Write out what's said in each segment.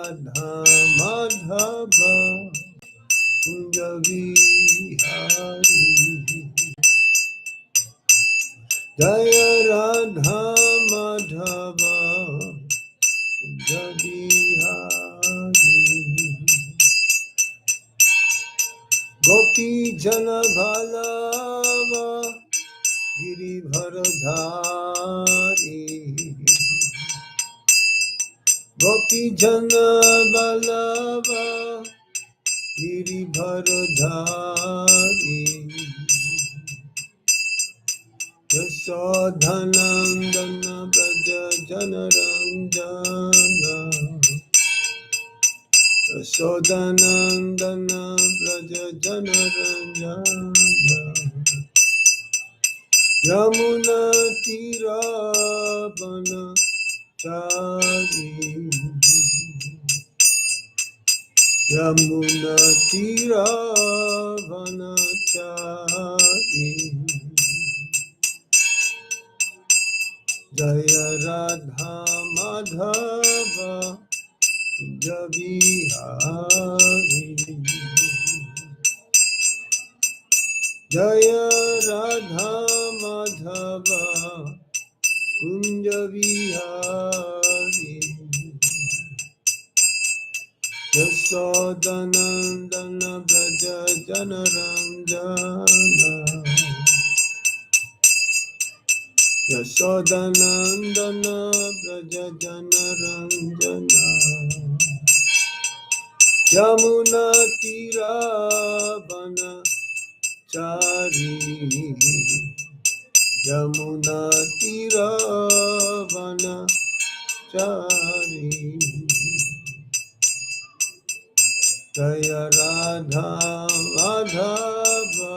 Radha Madhava Kunja Vihari. Jaya Radha Madhava Kunja Vihari. Gopi Jana Bhalava Giribharadhari. Gopi Jana Bhalava Giribharadhari. Yasodhanandana Braja Janaranjana. Yasodhanandana Braja Janaranjana. Yamuna Tira Vanachari. Yamuna Tira Vanachari. Jaya Radha Madhava Kunja Vihari. Jaya Radha Madhava Kunja Vihari. Yasodhanandana Braja Janaranjana. Yasodhanandana Braja Janaranjana. Yamuna Tira Vanachari. Yamuna Tira Vanachari. Jaya Radha Madhava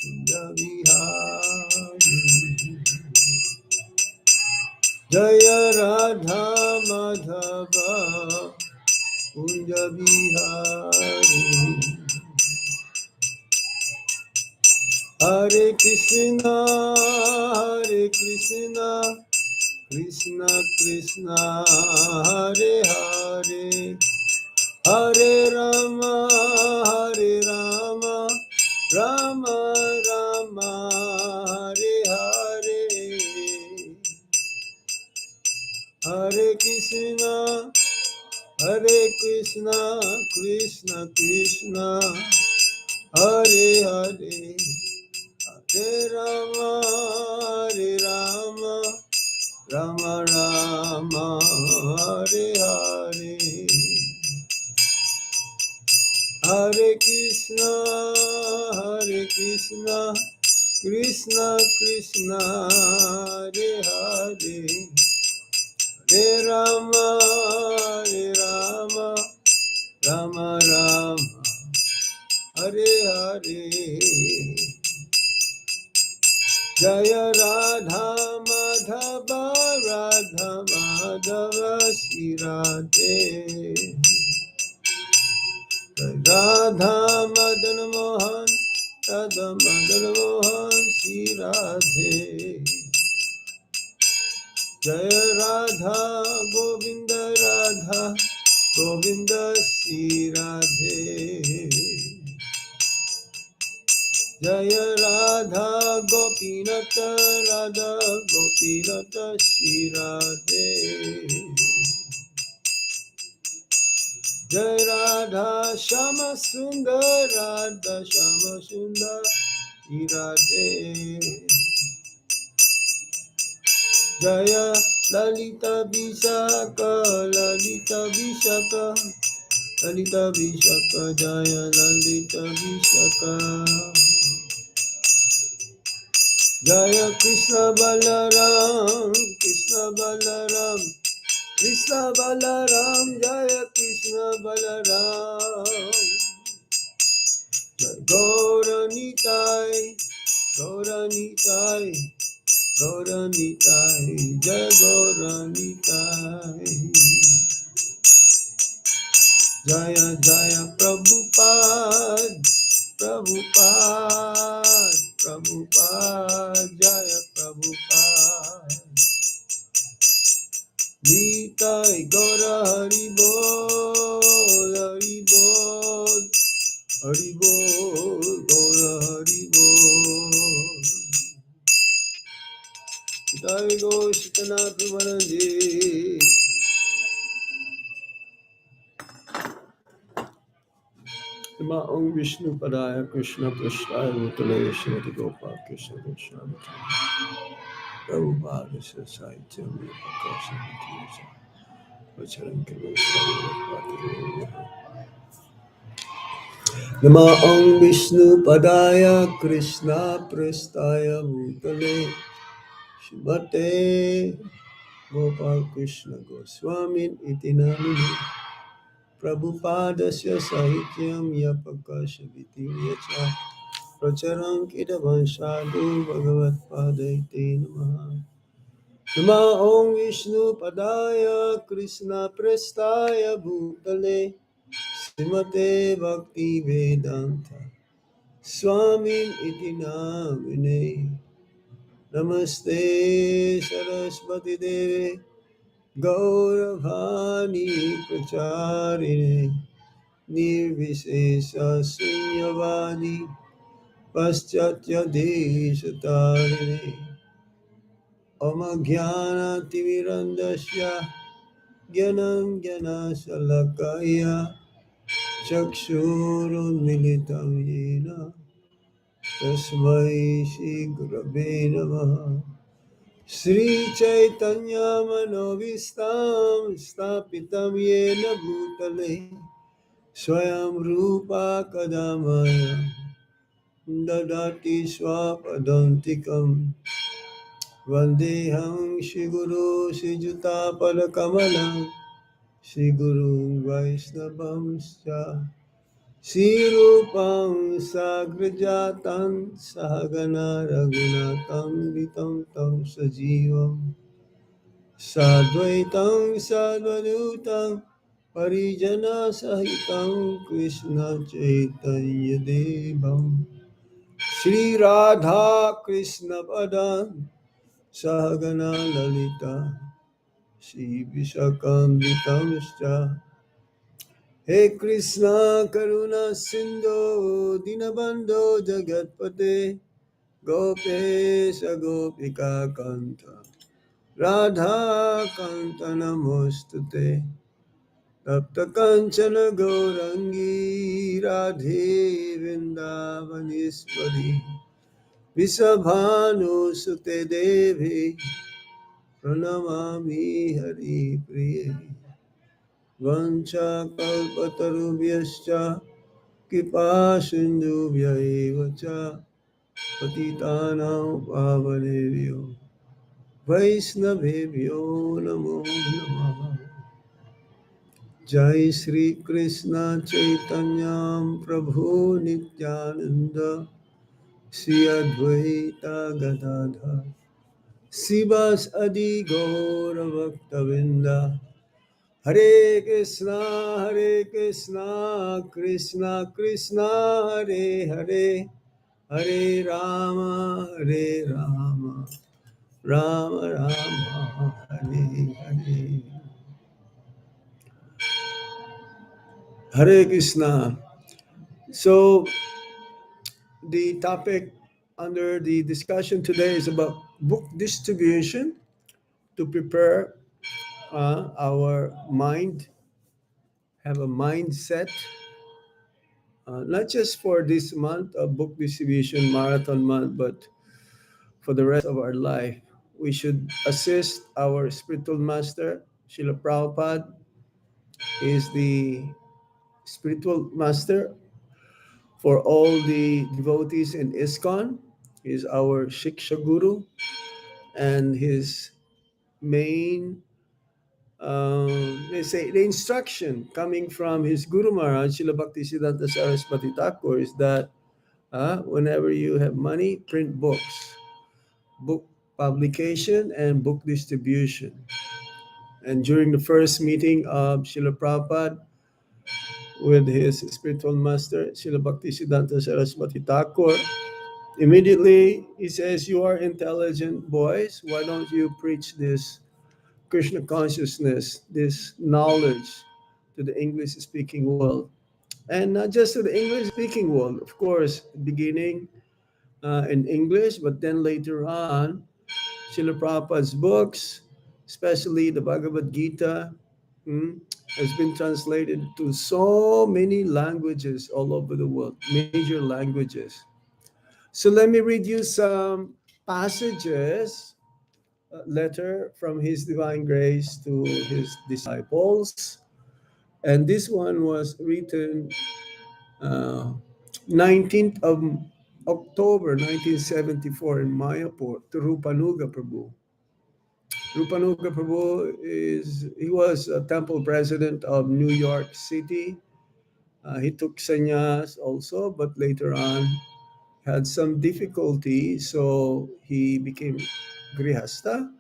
Kunja Vihari. Jaya Radha Madhava Kunja Vihari. Hare Krishna, Hare Krishna, Krishna Krishna, Hare Hare, Hare Rama, Hare Rama, Rama Rama, Hare Hare. Hare Krishna, Hare Krishna, Krishna Krishna, Hare Hare, Hare Rama, Hare Rama, Rama Rama, Hare Hare. Hare Krishna, Hare Krishna, Krishna Krishna, Hare Hare, Hare Rama, Hare Rama, Rama Rama, Hare Hare. Jaya Radha Madhava, Radha Madhava, Shri Radhe. Radha Madan Mohan, Radha Madan Mohan, Shri Radhe. Jaya Radha Govinda, Radha Govinda, Shri Radhe. Jaya Radha Gopinata, Radha Gopinata, Shri Radhe. Jai Radha Shama Sundar, Radha Shama Sundar, Shri Radhe. Jaya Lalita Vishaka, Lalita Vishaka, Lalita Vishaka, Jaya Lalita Vishaka. Jaya Krishna Balaram, Krishna Balaram, Krishna Balaram, Jaya Krishna Balaram. Jai Gauranitai, Gauranitai, Gauranitai, Jai Gauranitai. Jaya Jaya Prabhupada, Prabhupada, Prabhupada, Jaya Prabhupada. Nitai Gaura Hari Bol, Nama Om Vishnu Padaya Krishna Prasthaya Bhutale Srimati Gopal Krishna Goswami Prabhupada Sahitya Prakasha Vitisa Vacharan Kalo Nama Om Vishnu Padaya Krishna Prasthaya Bhutale Srimate Gopal Krishna Goswami Iti Namini Prabhupadasya Sahityam Yapakasha Vitiryacha Pracharam Kitavan Sadhu Bhagavad Padaite Namaha Nama Om Vishnu Padaya Krishna Prestaya Bhutale Srimate Bhakti Vedanta Swamin Iti Namine Namaste Saraswati Deve Gauravani Pracharine Nirvishesha Sunyavadi Paschatya Deshatarine Oma Jnana Timirandasya Jnanam Jnana Salakaya Chakshurun Militam Yena Tasmai Shri Gurave Namaha Sri Chaitanya Manovistam Stapitam Yena Bhutale Swayam Rupa Kadamaya Dadati Swapadantikam Vandeham Shri Guru Shri Juta Padakamalam Shri Guru Vaisnavamscha Shri Rupam Sagrajatan Sahagana Raghunatam Vitam Tam Sajivam Sadvaitam Sadvadutam Parijana Sahitam Krishna Chaitanya Devam Shri Radha Krishna Padan Sahagana Lalita Shri Vishakam He Krishna Karuna Sindhu Dinabandho Jagatpate Gopesha Gopika Kanta Radha Kanta Namostute Tapta Kanchana Gaurangi Radhe Vrindavaneshwari Visabhanu Sute Devi Pranamami Hari Priye Vancha Kalpatarubhyascha Kripa Sindhubhya eva cha Patitanam Pavanebhyo Vaisnavebhyo Namo Namaha Jai Sri Krishna Chaitanya Prabhu Nityananda Sri Advaita Gadadha Sivas Adi Gaura Bhaktavinda Hare Krishna, Krishna Krishna, Hare Hare, Hare Rama, Rama Rama, Hare Hare. Hare Krishna. So the topic under the discussion today is about book distribution to prepare our mind, have a mindset not just for this month of book distribution marathon month, but for the rest of our life. We should assist our spiritual master, Srila Prabhupada is the spiritual master for all the devotees in ISKCON. He is our Shiksha Guru, and his main, let's say, the instruction coming from his Guru Maharaj, Srila Bhaktisiddhanta Saraswati Thakur, is that whenever you have money, print books, book publication, and book distribution. And during the first meeting of Srila Prabhupada with his spiritual master, Srila Bhaktisiddhanta Saraswati Thakur, immediately he says, "You are intelligent boys. Why don't you preach this Krishna consciousness, this knowledge to the English-speaking world?" And not just to the English-speaking world, of course, beginning in English, but then later on, Srila Prabhupada's books, especially the Bhagavad Gita, has been translated to so many languages all over the world, major languages. So let me read you some passages, letter from His Divine Grace to His disciples. And this one was written uh, 19th of October 1974 in Mayapur to Rupanuga Prabhu. Rupanuga Prabhu he was a temple president of New York City. He took sannyas also, but later on had some difficulty, so he became grihasta.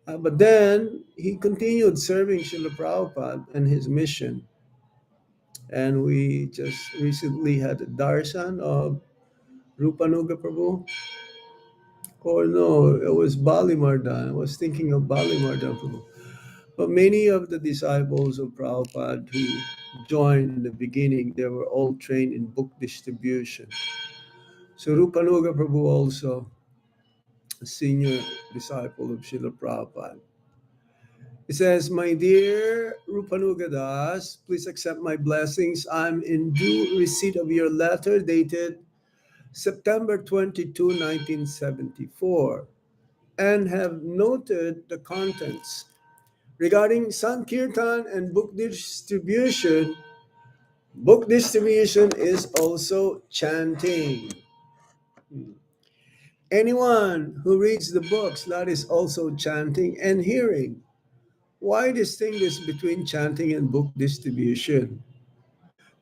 But then he continued serving Srila Prabhupada and his mission. And we just recently had a darshan of Rupanuga Prabhu. Or no, it was Bali Mardan. I was thinking of Bali Mardan Prabhu. But many of the disciples of Prabhupada who joined in the beginning, they were all trained in book distribution. So Rupanuga Prabhu also, a senior disciple of Srila Prabhupada. He says, "My dear Rupanuga Das, please accept my blessings. I'm in due receipt of your letter dated September 22, 1974, and have noted the contents. Regarding Sankirtan and book distribution is also chanting. Anyone who reads the books, that is also chanting and hearing. Why distinguish between chanting and book distribution?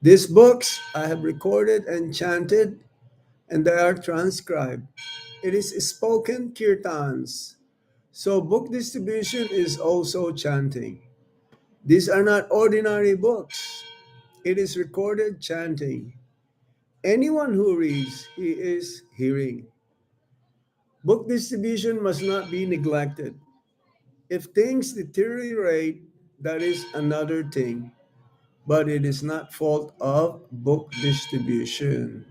These books I have recorded and chanted, and they are transcribed. It is spoken kirtans. So book distribution is also chanting. These are not ordinary books. It is recorded chanting. Anyone who reads, he is hearing. Book distribution must not be neglected. If things deteriorate, that is another thing, but it is not fault of book distribution.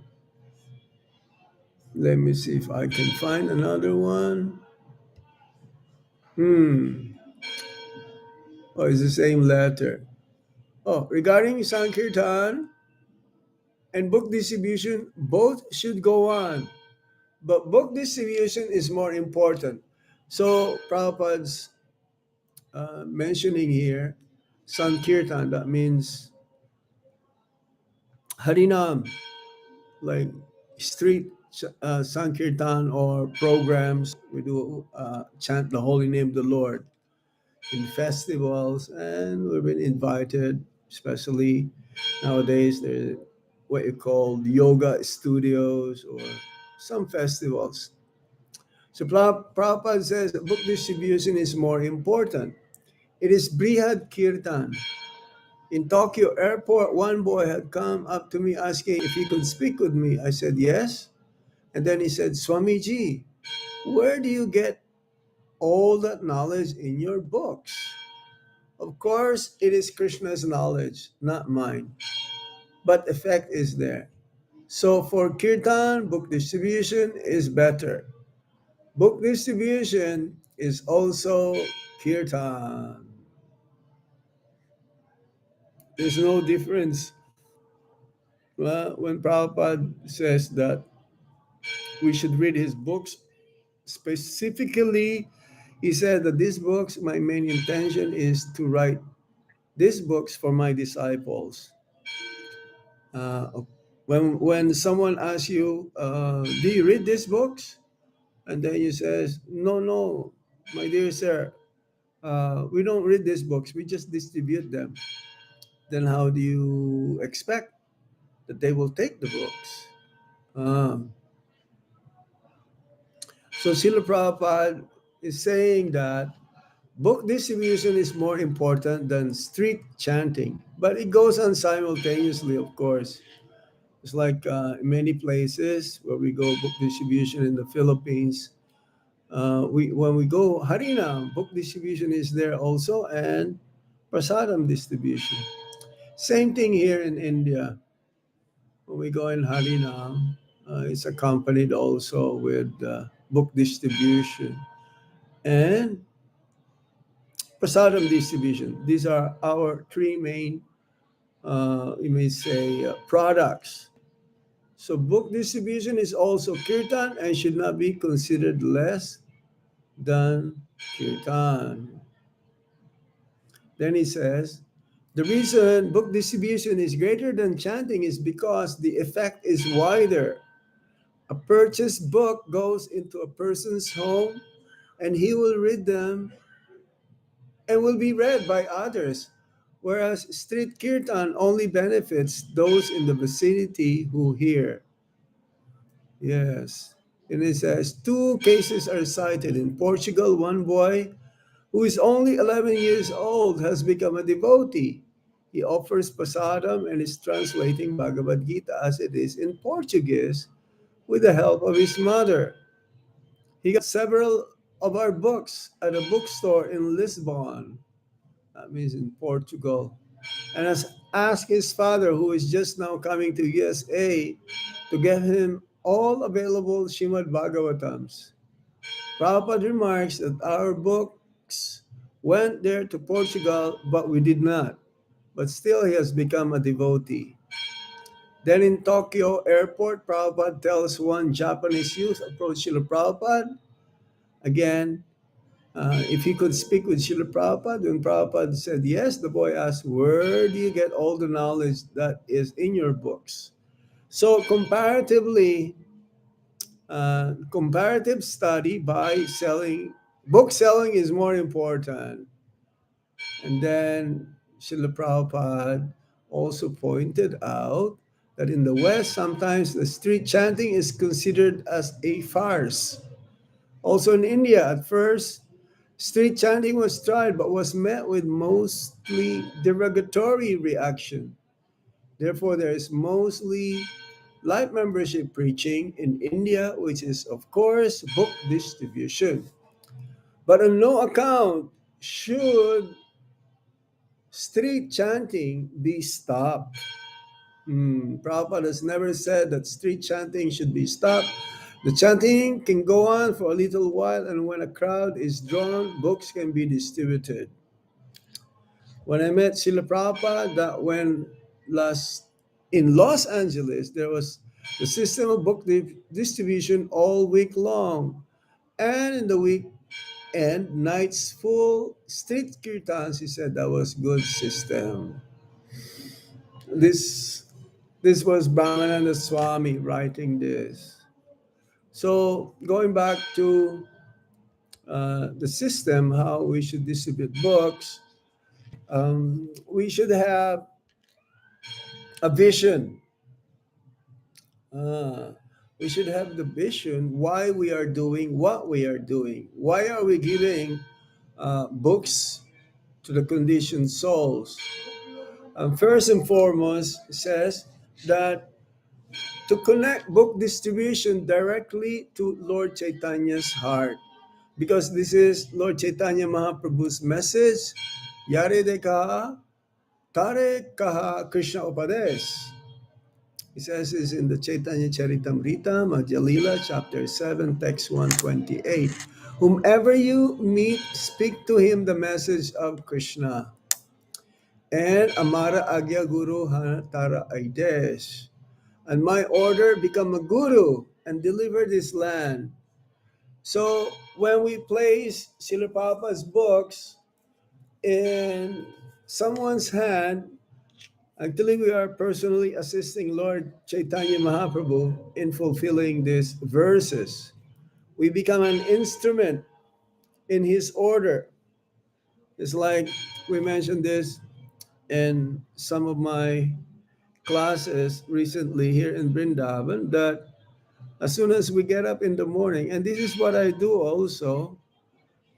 Let me see if I can find another one. Oh, it's the same letter. Oh, regarding Sankirtan and book distribution, both should go on, but book distribution is more important. So Prabhupada's mentioning here Sankirtan, that means Harinam, like street Sankirtan or programs. We do chant the holy name of the Lord in festivals, and we've been invited, especially nowadays, there's what you call yoga studios or some festivals. So Prabhupada says book distribution is more important. It is Brihad Kirtan. In Tokyo airport, one boy had come up to me asking if he could speak with me. I said yes. And then he said, Swamiji, where do you get all that knowledge in your books? Of course, it is Krishna's knowledge, not mine. But effect is there. So for Kirtan, book distribution is better. Book distribution is also Kirtan. There's no difference. Well, when Prabhupada says that we should read his books, specifically, he said that these books, my main intention is to write these books for my disciples. When someone asks you, do you read these books? And then you says, no, no, my dear sir, we don't read these books. We just distribute them. Then how do you expect that they will take the books? Um, so Srila Prabhupada is saying that book distribution is more important than street chanting, but it goes on simultaneously, of course. It's like in many places where we go book distribution in the Philippines. When we go Harinam, book distribution is there also, and prasadam distribution. Same thing here in India. When we go in Harinam, it's accompanied also with book distribution. And prasadam distribution. These are our three main, you may say, products. So book distribution is also kirtan and should not be considered less than kirtan. Then he says, the reason book distribution is greater than chanting is because the effect is wider. A purchased book goes into a person's home and he will read them and will be read by others, whereas street kirtan only benefits those in the vicinity who hear. Yes. And it says two cases are cited. In Portugal, one boy who is only 11 years old has become a devotee. He offers prasadam and is translating Bhagavad Gita as it is in Portuguese with the help of his mother. He got several of our books at a bookstore in Lisbon, that means in Portugal, and has asked his father, who is just now coming to USA, to get him all available Shrimad Bhagavatams. Prabhupada remarks that our books went there to Portugal, but we did not. But still, he has become a devotee. Then in Tokyo airport, Prabhupada tells one Japanese youth approach Srila Prabhupada. Again, if he could speak with Srila Prabhupada, when Prabhupada said yes, the boy asked, where do you get all the knowledge that is in your books? So comparatively, comparative study by selling, book selling is more important. And then Srila Prabhupada also pointed out that in the West, sometimes the street chanting is considered as a farce. Also in India, at first, street chanting was tried but was met with mostly derogatory reaction. Therefore, there is mostly live membership preaching in India, which is, of course, book distribution. But on no account should street chanting be stopped. Prabhupada has never said that street chanting should be stopped. The chanting can go on for a little while, and when a crowd is drawn, books can be distributed. When I met Srila Prabhupada, that when last in Los Angeles, there was the system of book distribution all week long, and in the weekend, nights full street kirtans. He said that was good system. This this was Brahmananda Swami writing this. So going back to the system, how we should distribute books, we should have a vision. Uh, we should have the vision why we are doing what we are doing. Why are we giving books to the conditioned souls? First and foremost, it says that to connect book distribution directly to Lord Chaitanya's heart. Because this is Lord Chaitanya Mahaprabhu's message. Yare de kaha, tare kaha Krishna Upadesh. He says this in the Chaitanya Charitamrita, Madhya Lila, chapter 7, text 128. Whomever you meet, speak to him the message of Krishna. And Amara Agya Guru Tara Aidesh. And my order, become a guru and deliver this land. So when we place Srila Prabhupada's books in someone's hand, actually we are personally assisting Lord Chaitanya Mahaprabhu in fulfilling these verses. We become an instrument in his order. It's like we mentioned this in some of my classes recently here in Vrindavan, that as soon as we get up in the morning, and this is what I do also,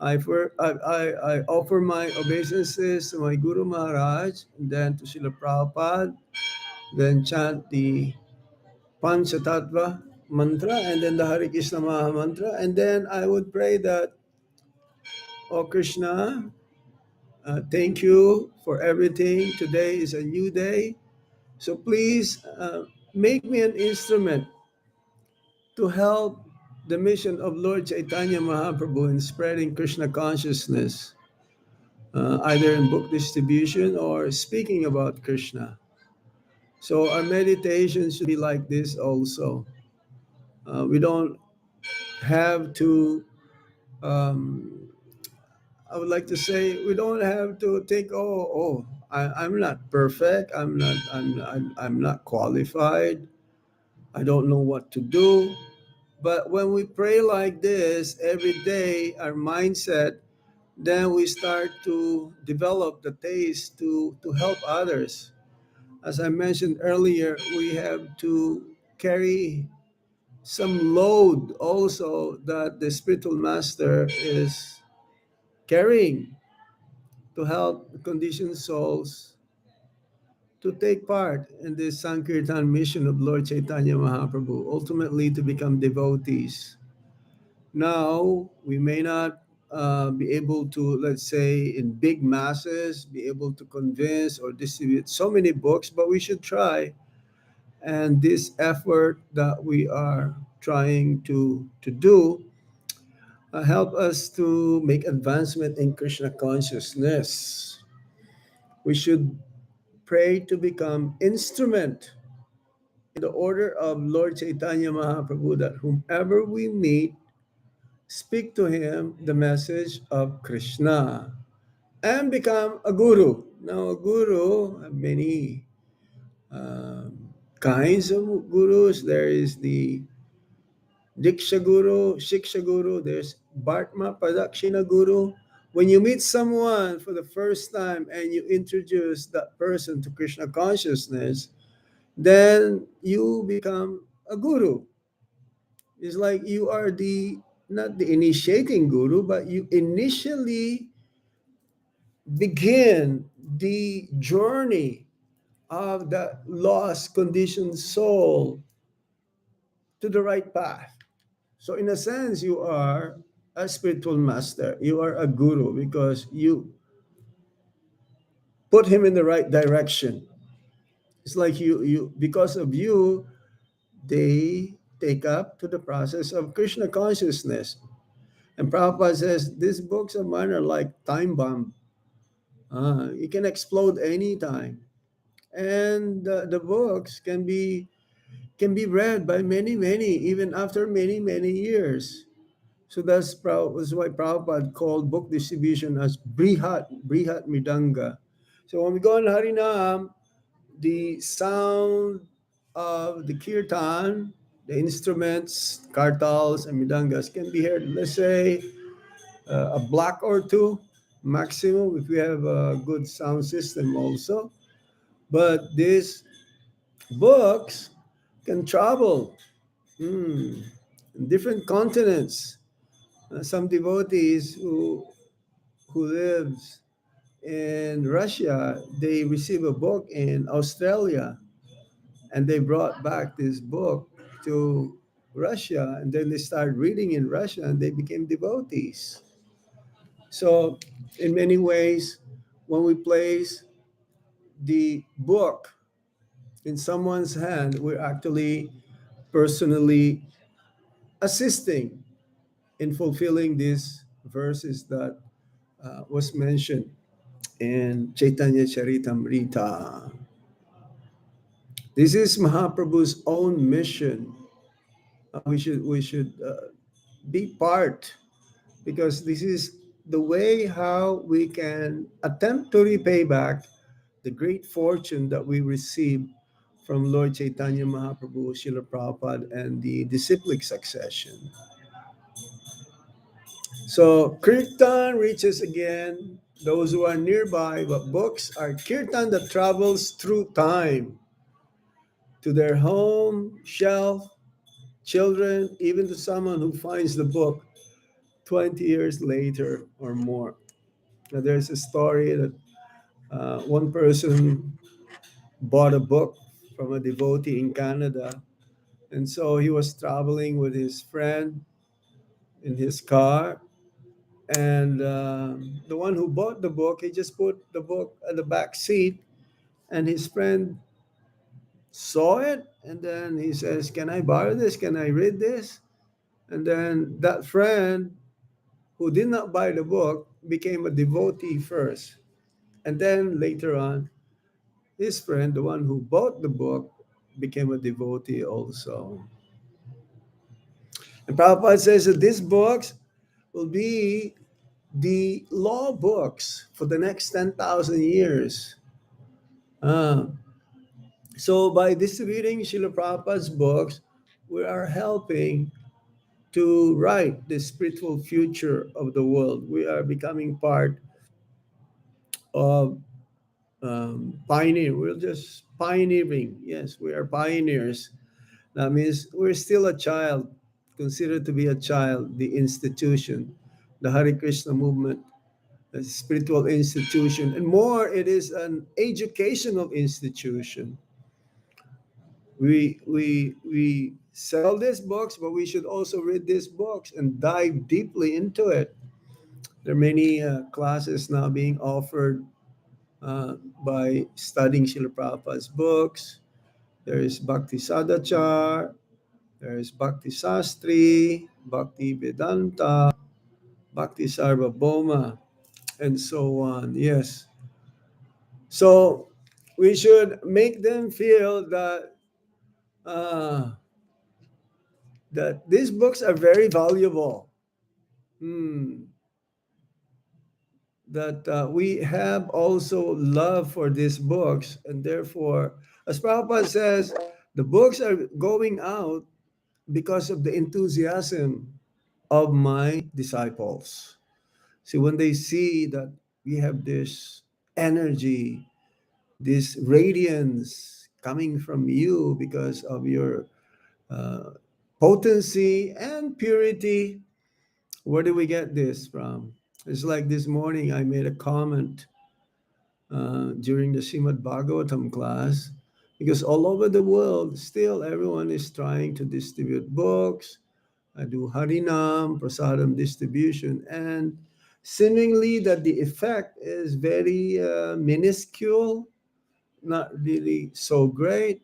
I offer my obeisances to my Guru Maharaj, and then to Srila Prabhupada, then chant the Panchatattva mantra, and then the Hare Krishna Maha mantra, and then I would pray that, oh Krishna, thank you for everything. Today is a new day. So please make me an instrument to help the mission of Lord Chaitanya Mahaprabhu in spreading Krishna consciousness either in book distribution or speaking about Krishna. So our meditation should be like this also. We don't have to, um, I would like to say, we don't have to think, I'm not perfect. I'm not qualified. I don't know what to do. But when we pray like this every day, our mindset, then we start to develop the taste to help others. As I mentioned earlier, we have to carry some load also that the spiritual master is carrying to help conditioned souls to take part in this Sankirtan mission of Lord Chaitanya Mahaprabhu, ultimately to become devotees. Now, we may not be able to, let's say, in big masses, be able to convince or distribute so many books, but we should try. And this effort that we are trying to do help us to make advancement in Krishna consciousness. We should pray to become instrument in the order of Lord Chaitanya Mahaprabhu, that whomever we meet, speak to him the message of Krishna and become a guru. Now, a guru, many kinds of gurus. There is the Diksha Guru, Shiksha Guru, there's Bhartma Padakshina Guru. When you meet someone for the first time and you introduce that person to Krishna consciousness, then you become a guru. It's like you are the not the initiating guru, but you initially begin the journey of the lost conditioned soul to the right path. So, in a sense, you are a spiritual master. You are a guru because you put him in the right direction. It's like because of you, they take up to the process of Krishna consciousness. And Prabhupada says these books of mine are like time bomb. It can explode anytime, and the books can be read by many, even after many years. So that's why Prabhupada called book distribution as Brihat Midanga. So when we go on Harinam, the sound of the kirtan, the instruments, kartals, and midangas can be heard, let's say, a block or two maximum if we have a good sound system also. But these books can travel in different continents. Some devotees who lives in Russia, they receive a book in Australia, and they brought back this book to Russia, and then they started reading in Russia, and they became devotees. So, in many ways, when we place the book in someone's hand, we're actually personally assisting in fulfilling these verses that was mentioned in Chaitanya Charitamrita. This is Mahaprabhu's own mission. We should be part, because this is the way how we can attempt to repay back the great fortune that we received from Lord Chaitanya Mahaprabhu, Srila Prabhupada, and the disciplic succession. So kirtan reaches again those who are nearby, but books are kirtan that travels through time to their home, shelf, children, even to someone who finds the book 20 years later or more. Now, there's a story that one person bought a book from a devotee in Canada. And so he was traveling with his friend in his car. And the one who bought the book, he just put the book at the back seat. And his friend saw it. And then he says, "Can I borrow this? Can I read this?" And then that friend who did not buy the book became a devotee first. And then later on, his friend, the one who bought the book, became a devotee also. And Prabhupada says that these books will be the law books for the next 10,000 years. Uh, so by distributing Srila Prabhupada's books, we are helping to write the spiritual future of the world. We are becoming part of pioneer. We're just pioneering. Yes, we are pioneers. That means we're still a child, considered to be a child, the institution, the Hare Krishna movement, a spiritual institution, and more, it is an educational institution. We sell these books, but we should also read these books and dive deeply into it. There are many classes now being offered uh, by studying Srila Prabhupada's books. There is Bhakti Sadachar, there is Bhakti Sastri, Bhakti Vedanta, Bhakti Sarvabhauma, and so on. Yes. So we should make them feel uh, that these books are very valuable. Hmm. That we have also love for these books, and therefore, as Prabhupada says, the books are going out because of the enthusiasm of my disciples. See, when they see that we have this energy, this radiance coming from you because of your uh, potency and purity, where do we get this from? It's like this morning I made a comment during the Srimad Bhagavatam class, because all over the world, still everyone is trying to distribute books, do Harinam, Prasadam distribution, and seemingly that the effect is very minuscule, not really so great.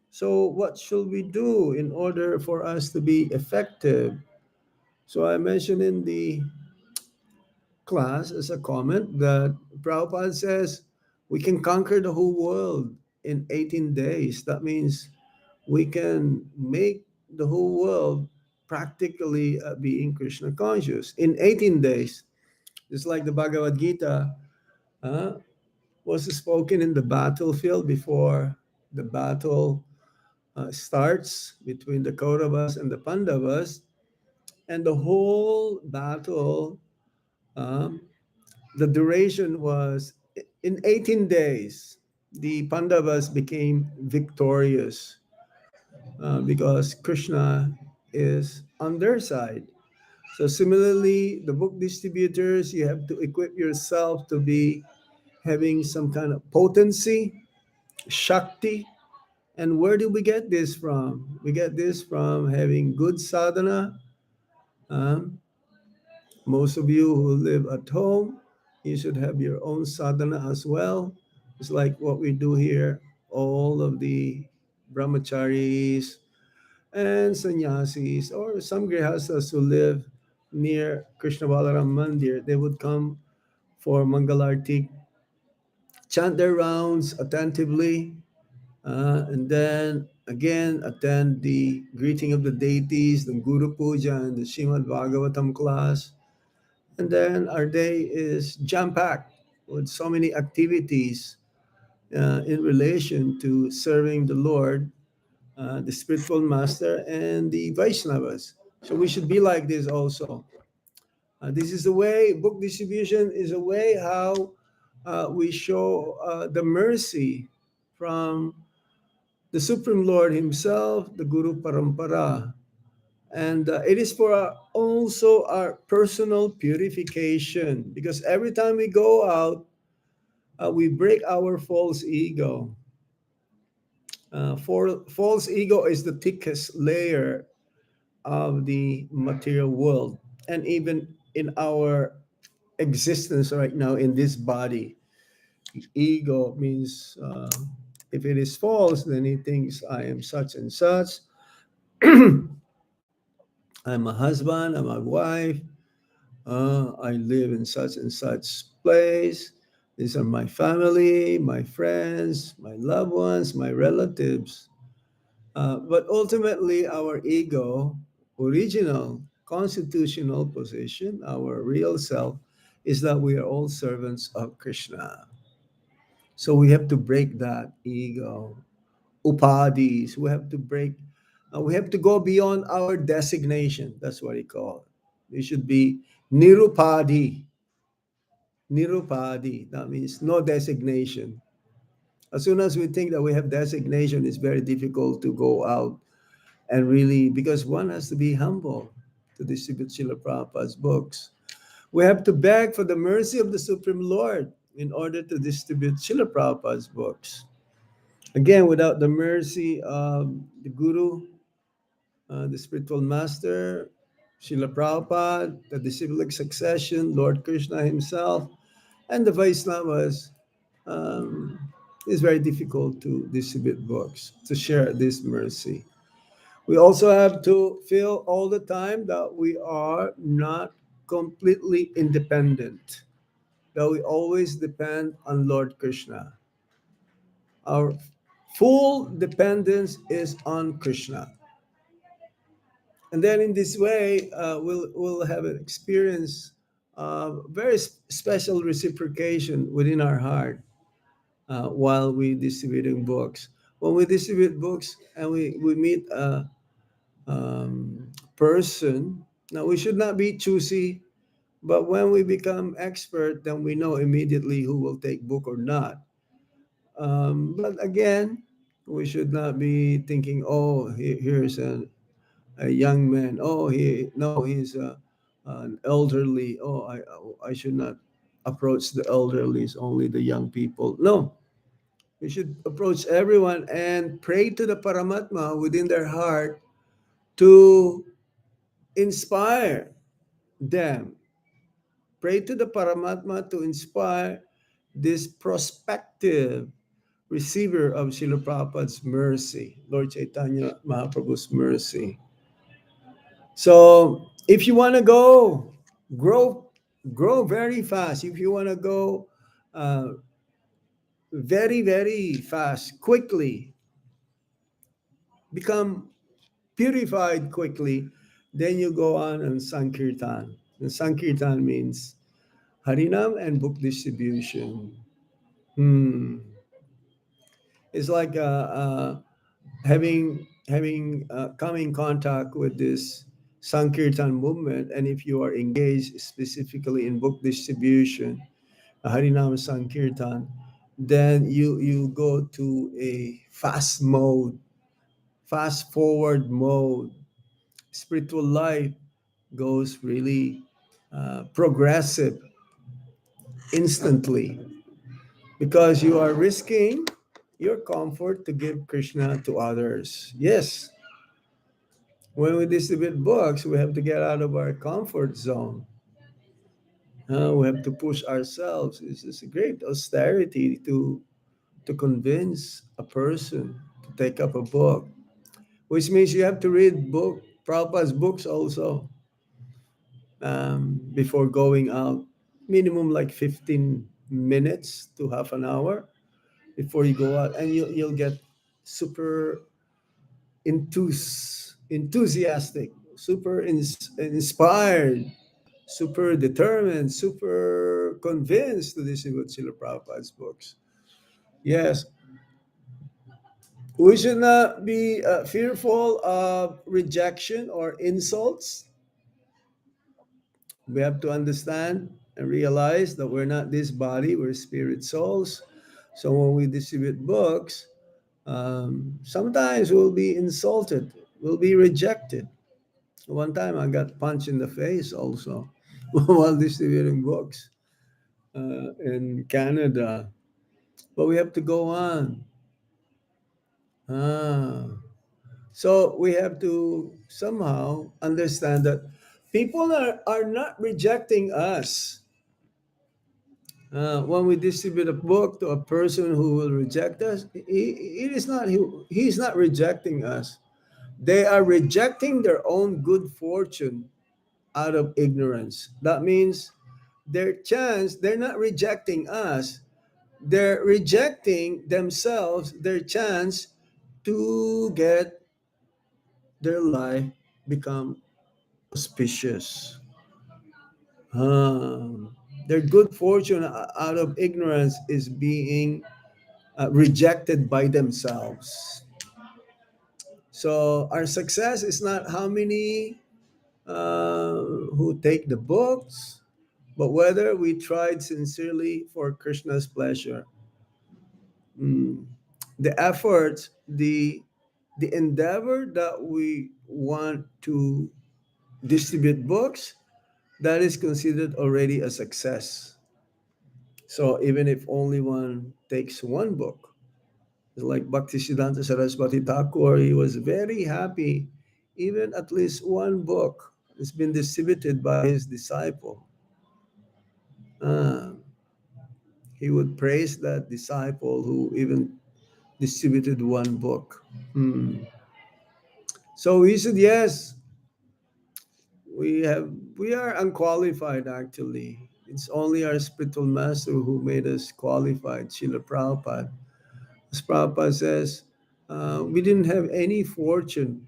So, what should we do in order for us to be effective? So, I mentioned in the class as a comment that Prabhupada says we can conquer the whole world in 18 days. That means we can make the whole world practically being Krishna conscious in 18 days. Just like the Bhagavad Gita uh, was spoken in the battlefield before the battle starts between the Kauravas and the Pandavas, and the whole battle, um, the duration was in 18 days. The Pandavas became victorious because Krishna is on their side. So, similarly, the book distributors, you have to equip yourself to be having some kind of potency, Shakti. And where do we get this from? We get this from having good sadhana. Um, Most of you who live at home, you should have your own sadhana as well. It's like what we do here. All of the brahmacharis and sannyasis, or some grihastas who live near Krishna Balaram Mandir, they would come for Mangalarti, chant their rounds attentively, and then again attend the greeting of the deities, the Guru Puja, and the Srimad Bhagavatam class. And then our day is jam packed with so many activities in relation to serving the Lord, the spiritual master, and the Vaishnavas. So we should be like this also. This is the way, book distribution is a way how we show the mercy from the Supreme Lord Himself, the Guru Parampara. And it is for also our personal purification, because every time we go out, we break our false ego. For false ego is the thickest layer of the material world, and even in our existence right now in this body, ego means if it is false, then he thinks I am such and such. I'm a husband, I'm a wife, I live in such and such place. These are my family, my friends, my loved ones, my relatives. But ultimately, our ego, original constitutional position, our real self, is that we are all servants of Krishna. So we have to break that ego, upadis. We have to go beyond our designation. That's what he called. We should be nirupadi. Nirupadi. That means no designation. As soon as we think that we have designation, it's very difficult to go out and really, because one has to be humble to distribute Srila Prabhupada's books. We have to beg for the mercy of the Supreme Lord in order to distribute Srila Prabhupada's books. Again, without the mercy of the Guru, the spiritual master, Srila Prabhupada, the disciplic succession, Lord Krishna himself, and the Vaishnavas, um, it's very difficult to distribute books, to share this mercy. We also have to feel all the time that we are not completely independent, that we always depend on Lord Krishna. Our full dependence is on Krishna. And then in this way, we'll have an experience of very special reciprocation within our heart while we distributing books. When we distribute books and we meet a person, now we should not be choosy, but when we become expert, then we know immediately who will take book or not. But again, we should not be thinking, oh, here's a young man. Oh, he's an elderly. Oh, I should not approach the elderly. It's only the young people. No, we should approach everyone and pray to the Paramatma within their heart to inspire them. Pray to the Paramatma to inspire this prospective receiver of Srila Prabhupada's mercy, Lord Chaitanya Mahaprabhu's mercy. So if you want to grow, grow very fast. If you want to go uh, very, very fast, quickly, become purified quickly, then you go on and Sankirtan. And Sankirtan means Harinam and book distribution. Hmm. It's like having come in contact with this Sankirtan movement, and if you are engaged specifically in book distribution, Harinam Sankirtan, then you go to a fast mode, fast forward mode. Spiritual life goes really progressive instantly because you are risking your comfort to give Krishna to others. Yes, when we distribute books, we have to get out of our comfort zone. We have to push ourselves. It's just a great austerity to convince a person to take up a book, which means you have to read Prabhupada's books also before going out. Minimum like 15 minutes to half an hour before you go out, and you'll get super enthusiastic, super inspired, super determined, super convinced to distribute Srila Prabhupada's books. Yes, we should not be fearful of rejection or insults. We have to understand and realize that we're not this body, we're spirit souls. So when we distribute books, sometimes we'll be insulted, we'll be rejected. One time I got punched in the face also while distributing books in Canada. But we have to go on. Ah. So we have to somehow understand that people are not rejecting us. When we distribute a book to a person who will reject us, he's not rejecting us. They are rejecting their own good fortune out of ignorance. That means they're not rejecting us, they're rejecting themselves, their chance to get their life become auspicious. Um, their good fortune out of ignorance is being rejected by themselves. So our success is not how many who take the books, but whether we tried sincerely for Krishna's pleasure. Mm. The effort, the endeavor that we want to distribute books, that is considered already a success. So even if only one takes one book, like Bhaktisiddhanta Saraswati Thakur, he was very happy. Even at least one book has been distributed by his disciple. Uh, he would praise that disciple who even distributed one book. Hmm. So he said, yes, we have we are unqualified actually. It's only our spiritual master who made us qualified, Srila Prabhupada. As Prabhupada says, we didn't have any fortune.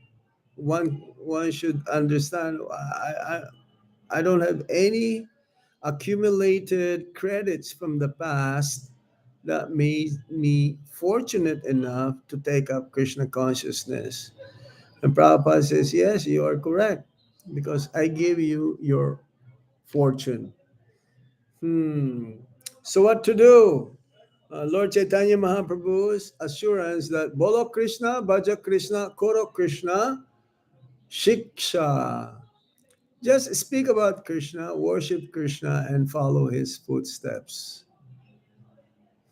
One should understand. I don't have any accumulated credits from the past that made me fortunate enough to take up Krishna consciousness. And Prabhupada says, yes, you are correct, because I gave you your fortune. Hmm. So what to do? Lord Chaitanya Mahaprabhu's assurance that Bolo Krishna, Bhaja Krishna, Koro Krishna, Shiksha. Just speak about Krishna, worship Krishna, and follow his footsteps.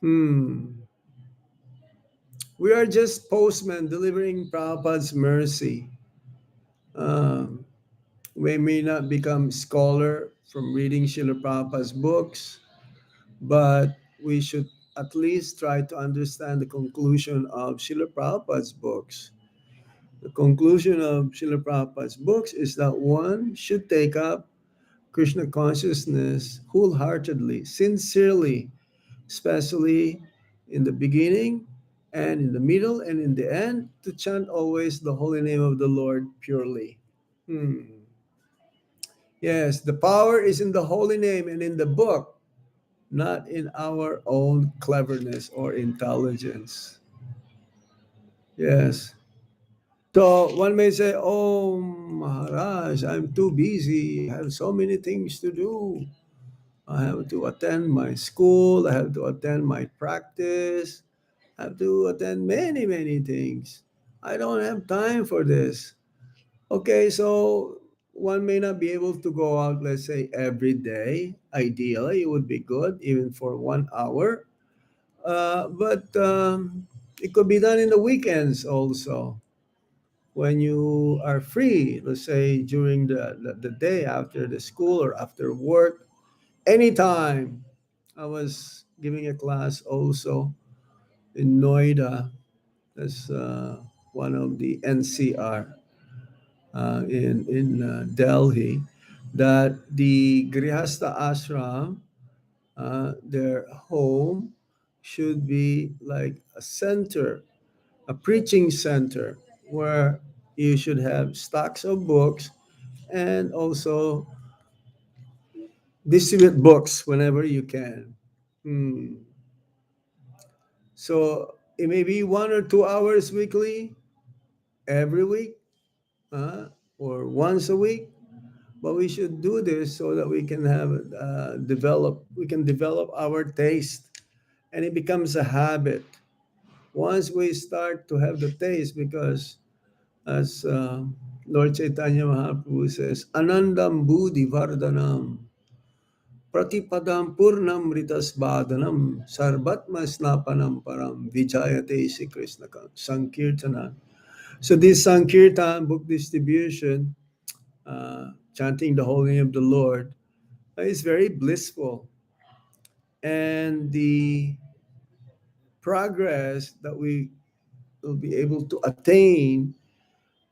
Hmm. We are just postmen delivering Prabhupada's mercy. Um, we may not become scholar from reading Srila Prabhupada's books, but we should at least try to understand the conclusion of Srila Prabhupada's books. The conclusion of Srila Prabhupada's books is that one should take up Krishna consciousness wholeheartedly, sincerely, especially in the beginning and in the middle and in the end, to chant always the holy name of the Lord purely. Hmm. Yes, the power is in the holy name and in the book, not in our own cleverness or intelligence. Yes. So one may say, oh, Maharaj, I'm too busy. I have so many things to do. I have to attend my school. I have to attend my practice. I have to attend many, many things. I don't have time for this. Okay, so one may not be able to go out, let's say, every day. Ideally, it would be good, even for 1 hour. But it could be done in the weekends also when you are free, let's say during the day after the school or after work, anytime. I was giving a class also in Noida, as one of the NCR in Delhi, that the Grihastha ashram, their home should be like a center, a preaching center where you should have stocks of books and also distribute books whenever you can. Hmm. So it may be 1 or 2 hours weekly, every week, uh, or once a week. But we should do this so that we can we can develop our taste, and it becomes a habit. Once we start to have the taste, because as Lord Chaitanya Mahaprabhu says, Anandam Buddhi Vardhanam Pratipadam Purnam Ritas Badhanam Sarvatma Snapanam Param Vijayate Sri Krishna Sankirtana. So this Sankirtan book distribution, chanting the holy name of the Lord, is very blissful. And the progress that we will be able to attain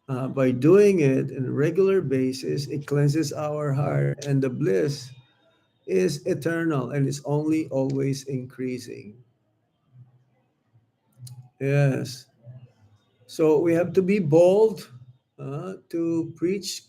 By doing it on a regular basis, it cleanses our heart, and the bliss is eternal and is only always increasing. Yes. So we have to be bold to preach